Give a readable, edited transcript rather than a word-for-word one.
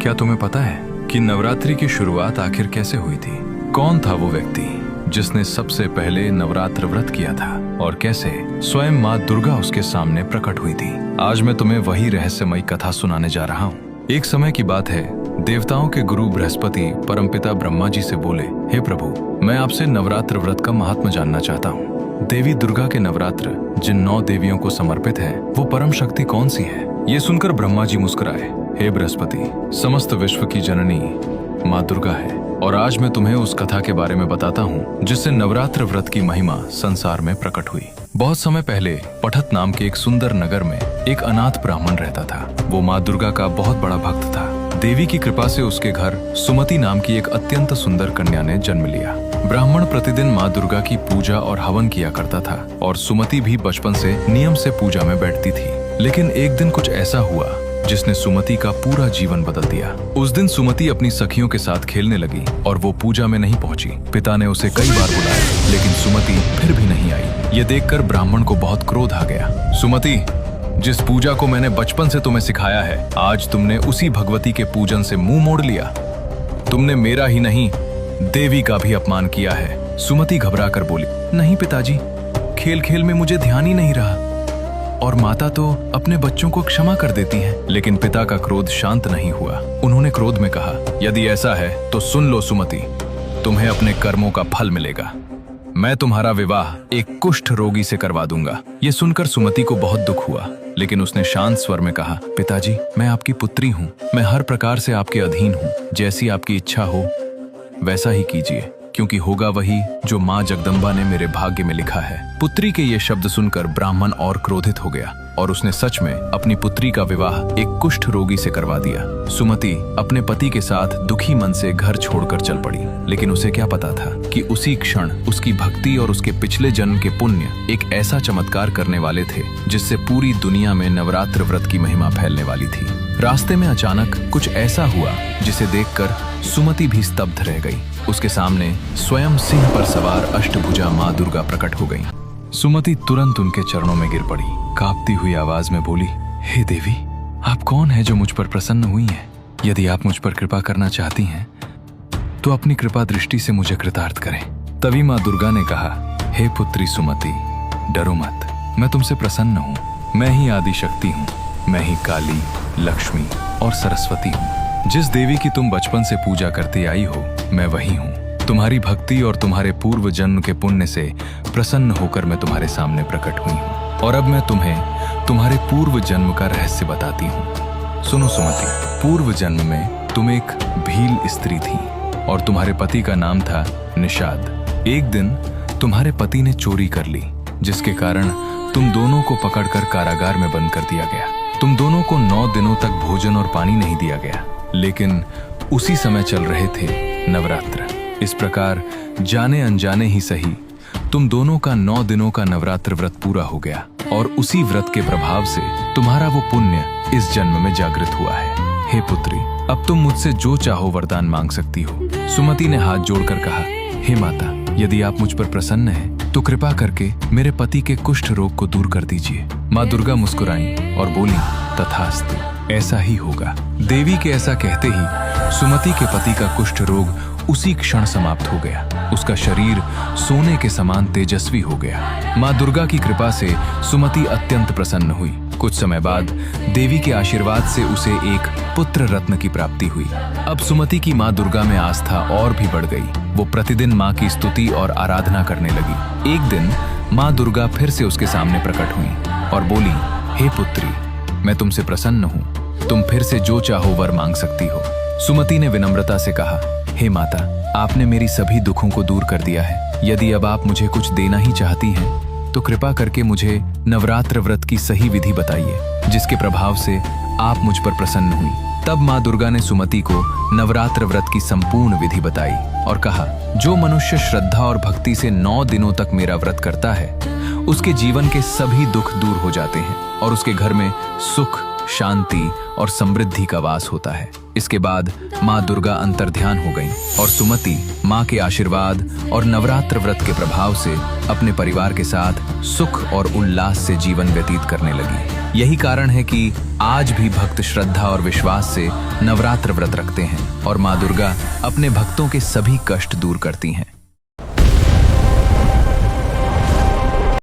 क्या तुम्हें पता है कि नवरात्रि की शुरुआत आखिर कैसे हुई थी? कौन था वो व्यक्ति जिसने सबसे पहले नवरात्र व्रत किया था और कैसे स्वयं माँ दुर्गा उसके सामने प्रकट हुई थी? आज मैं तुम्हें वही रहस्यमयी कथा सुनाने जा रहा हूँ। एक समय की बात है, देवताओं के गुरु बृहस्पति परमपिता ब्रह्मा जी से बोले, हे प्रभु, मैं आपसे नवरात्र व्रत का महात्मा जानना चाहता हूँ। देवी दुर्गा के नवरात्र जिन 9 देवियों को समर्पित है, वो परम शक्ति कौन सी है? ये सुनकर ब्रह्मा जी मुस्कुराए। हे बृहस्पति, समस्त विश्व की जननी माँ दुर्गा है और आज मैं तुम्हें उस कथा के बारे में बताता हूँ जिससे नवरात्र व्रत की महिमा संसार में प्रकट हुई। बहुत समय पहले पठत नाम के एक सुंदर नगर में एक अनाथ ब्राह्मण रहता था। वो माँ दुर्गा का बहुत बड़ा भक्त था। देवी की कृपा से उसके घर सुमति नाम की एक अत्यंत सुंदर कन्या ने जन्म लिया। ब्राह्मण प्रतिदिन माँ दुर्गा की पूजा और हवन किया करता था और सुमति भी बचपन से नियम से पूजा में बैठती थी। लेकिन एक दिन कुछ ऐसा हुआ जिसने सुमति का पूरा जीवन बदल दिया। उस दिन सुमति अपनी सखियों के साथ खेलने लगी और वो पूजा में नहीं पहुंची। पिता ने उसे कई बार बुलाया लेकिन सुमति फिर भी नहीं आई। ये देखकर ब्राह्मण को बहुत क्रोध आ गया। सुमति, जिस पूजा को मैंने बचपन से तुम्हें सिखाया है, आज तुमने उसी भगवती के पूजन से मुंह मोड़ लिया। तुमने मेरा ही नहीं, देवी का भी अपमान किया है। सुमति घबरा कर बोली, नहीं पिताजी, खेल खेल में मुझे ध्यान ही नहीं रहा और माता तो अपने बच्चों को क्षमा कर देती हैं। लेकिन पिता का क्रोध शांत नहीं हुआ। उन्होंने क्रोध में कहा, यदि ऐसा है तो सुन लो सुमति, तुम्हें अपने कर्मों का फल मिलेगा। मैं तुम्हारा विवाह एक कुष्ठ रोगी से करवा दूंगा। ये सुनकर सुमति को बहुत दुख हुआ, लेकिन उसने शांत स्वर में कहा, पिताजी, मैं आपकी पुत्री हूँ। मैं हर प्रकार से आपके अधीन हूँ। जैसी आपकी इच्छा हो वैसा ही कीजिए, क्योंकि होगा वही जो माँ जगदम्बा ने मेरे भाग्य में लिखा है। पुत्री के ये शब्द सुनकर ब्राह्मण और क्रोधित हो गया और उसने सच में अपनी पुत्री का विवाह एक कुष्ठ रोगी से करवा दिया। सुमति अपने पति के साथ दुखी मन से घर छोड़कर चल पड़ी। लेकिन उसे क्या पता था कि उसी क्षण उसकी भक्ति और उसके पिछले जन्म के पुण्य एक ऐसा चमत्कार करने वाले थे जिससे पूरी दुनिया में नवरात्र व्रत की महिमा फैलने वाली थी। रास्ते में अचानक कुछ ऐसा हुआ जिसे देखकर सुमति भी स्तब्ध रह गई। उसके सामने स्वयं सिंह पर सवार अष्टभुजा माँ दुर्गा प्रकट हो गई। सुमति तुरंत उनके चरणों में गिर पड़ी। कांपती हुई आवाज में बोली, हे देवी, आप कौन है जो मुझ पर प्रसन्न हुई हैं? यदि आप मुझ पर कृपा करना चाहती हैं तो अपनी कृपा दृष्टि से मुझे कृतार्थ करें। तभी माँ दुर्गा ने कहा, हे पुत्री सुमति, डरो मत, मैं तुमसे प्रसन्न हूँ। मैं ही आदि शक्ति हूँ। मैं ही काली, लक्ष्मी और सरस्वती हूँ। जिस देवी की तुम बचपन से पूजा करती आई हो, मैं वही हूँ। तुम्हारी भक्ति और तुम्हारे पूर्व जन्म के पुण्य से प्रसन्न होकर मैं तुम्हारे सामने प्रकट हुई हूँ और अब मैं तुम्हें तुम्हारे पूर्व जन्म का रहस्य बताती हूँ। सुनो सुमति, पूर्व जन्म में तुम एक भील स्त्री थी और तुम्हारे पति का नाम था निषाद। एक दिन तुम्हारे पति ने चोरी कर ली, जिसके कारण तुम दोनों को पकड़कर कारागार में बंद कर दिया गया। तुम दोनों को 9 दिनों तक भोजन और पानी नहीं दिया गया। लेकिन उसी समय चल रहे थे नवरात्र। इस प्रकार जाने अनजाने ही सही तुम दोनों का 9 दिनों का नवरात्र व्रत पूरा हो गया और उसी व्रत के प्रभाव से तुम्हारा वो पुण्य इस जन्म में जागृत हुआ है। हे पुत्री, अब तुम मुझसे जो चाहो वरदान मांग सकती हो। सुमति ने हाथ जोड़कर कहा, हे माता, यदि आप मुझ पर प्रसन्न हैं तो कृपा करके मेरे पति के कुष्ठ रोग को दूर कर दीजिए। माँ दुर्गा मुस्कुराई और बोली, तथास्तु, ऐसा ही होगा। देवी के ऐसा कहते ही सुमति के पति का कुष्ठ रोग उसी क्षण समाप्त हो गया। उसका शरीर सोने के समान तेजस्वी हो गया। माँ दुर्गा की कृपा से सुमति अत्यंत प्रसन्न हुई। कुछ समय बाद देवी के आशीर्वाद से उसे एक पुत्र रत्न की प्राप्ति हुई। अब सुमति की माँ दुर्गा में आस्था और भी बढ़ गई। वो प्रतिदिन माँ की स्तुति और आराधना करने लगी। एक दिन माँ दुर्गा फिर से उसके सामने प्रकट हुई और बोली, हे पुत्री, मैं तुमसे प्रसन्न हूँ। तुम फिर से जो चाहो वर मांग सकती हो। सुमति ने विनम्रता से कहा, हे माता, आपने मेरी सभी दुखों को दूर कर दिया है। यदि अब आप मुझे कुछ देना ही चाहती हैं तो कृपा करके मुझे नवरात्र व्रत की सही विधि बताइए, जिसके प्रभाव से आप मुझ पर प्रसन्न हुई। तब माँ दुर्गा ने सुमति को नवरात्र व्रत की संपूर्ण विधि बताई और कहा, जो मनुष्य श्रद्धा और भक्ति से 9 दिनों तक मेरा व्रत करता है, उसके जीवन के सभी दुख दूर हो जाते हैं और उसके घर में सुख, शांति और समृद्धि का वास होता है। इसके बाद माँ दुर्गा अंतर्ध्यान हो गईं और सुमति माँ के आशीर्वाद और नवरात्र व्रत के प्रभाव से अपने परिवार के साथ सुख और उल्लास से जीवन व्यतीत करने लगी। यही कारण है कि आज भी भक्त श्रद्धा और विश्वास से नवरात्र व्रत रखते हैं और माँ दुर्गा अपने भक्तों के सभी कष्ट दूर करती हैं।